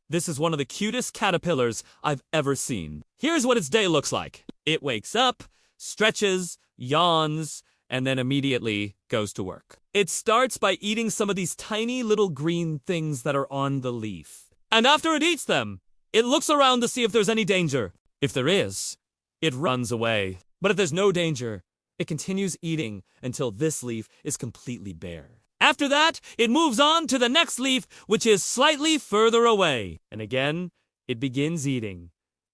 This is one of the cutest caterpillars I've ever seen. Here's what its day looks like. It wakes up, stretches, yawns, and then immediately goes to work. It starts by eating some of these tiny little green things that are on the leaf. And after it eats them, it looks around to see if there's any danger. If there is, it runs away. But if there's no danger, it continues eating until this leaf is completely bare. After that, it moves on to the next leaf, which is slightly further away. And again, it begins eating,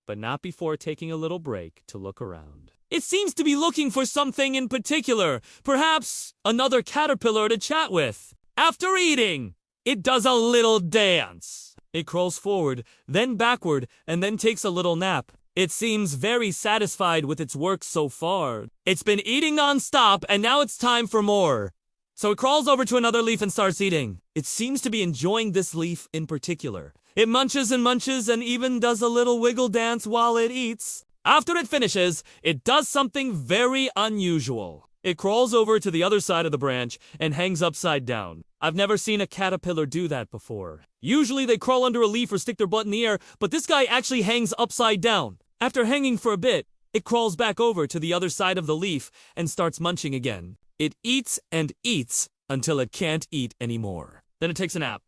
but not before taking a little break to look around. It seems to be looking for something in particular, perhaps another caterpillar to chat with. After eating, it does a little dance. It crawls forward, then backward, and then takes a little nap. It seems very satisfied with its work so far. It's been eating non-stop, and now it's time for more. So it crawls over to another leaf and starts eating. It seems to be enjoying this leaf in particular. It munches and even does a little wiggle dance while it eats. After it finishes, it does something very unusual. It crawls over to the other side of the branch and hangs upside down. I've never seen a caterpillar do that before. Usually they crawl under a leaf or stick their butt in the air, but this guy actually hangs upside down. After hanging for a bit, it crawls back over to the other side of the leaf and starts munching again. It eats and eats until it can't eat anymore. Then it takes a nap.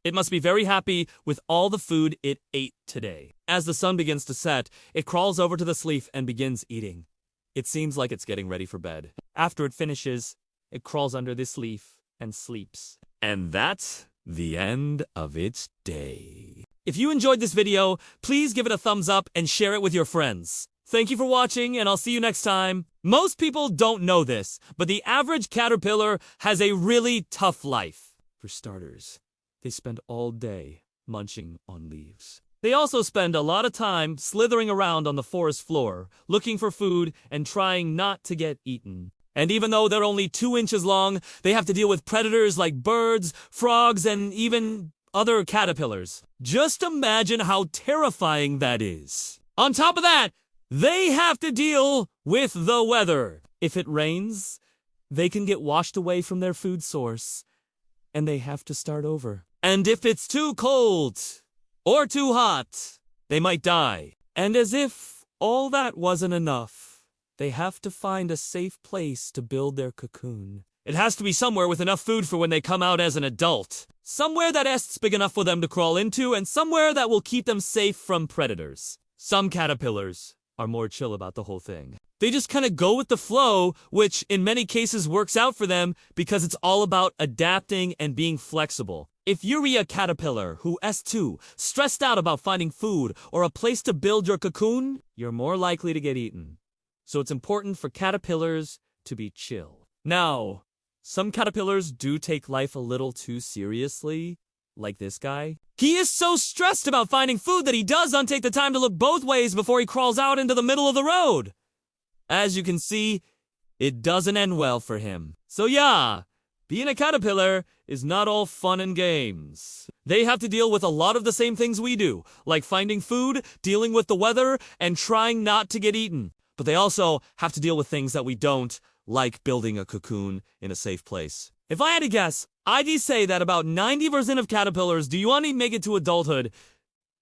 It must be very happy with all the food it ate today. As the sun begins to set, it crawls over to this leaf and begins eating. It seems like it's getting ready for bed. After it finishes, it crawls under this leaf and sleeps. And that's the end of its day. If you enjoyed this video, please give it a thumbs up and share it with your friends. Thank you for watching, and I'll see you next time. Most people don't know this, but the average caterpillar has a really tough life. For starters, they spend all day munching on leaves. They also spend a lot of time slithering around on the forest floor, looking for food and trying not to get eaten. And even though they're only 2 inches long, they have to deal with predators like birds, frogs, and even other caterpillars. Just imagine how terrifying that is. On top of that, they have to deal with the weather. If it rains, they can get washed away from their food source, and they have to start over. And if it's too cold or too hot, they might die. And as if all that wasn't enough, they have to find a safe place to build their cocoon. It has to be somewhere with enough food for when they come out as an adult. Somewhere that's big enough for them to crawl into, and somewhere that will keep them safe from predators. Some caterpillars are more chill about the whole thing. They just kind of go with the flow, which in many cases works out for them because it's all about adapting and being flexible. If you're a caterpillar who S2, stressed out about finding food or a place to build your cocoon, you're more likely to get eaten. So it's important for caterpillars to be chill. Now, some caterpillars do take life a little too seriously, like this guy. He is so stressed about finding food that he does not take the time to look both ways before he crawls out into the middle of the road. As you can see, it doesn't end well for him. So yeah, being a caterpillar is not all fun and games. They have to deal with a lot of the same things we do, like finding food, dealing with the weather, and trying not to get eaten. But they also have to deal with things that we don't, like building a cocoon in a safe place. If I had to guess, I'd say that about 90% of caterpillars do only make it to adulthood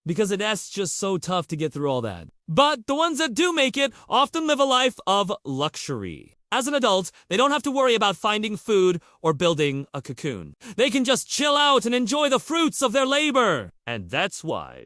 because it's just so tough to get through all that. But the ones that do make it often live a life of luxury. As an adult, they don't have to worry about finding food or building a cocoon. They can just chill out and enjoy the fruits of their labor. And that's why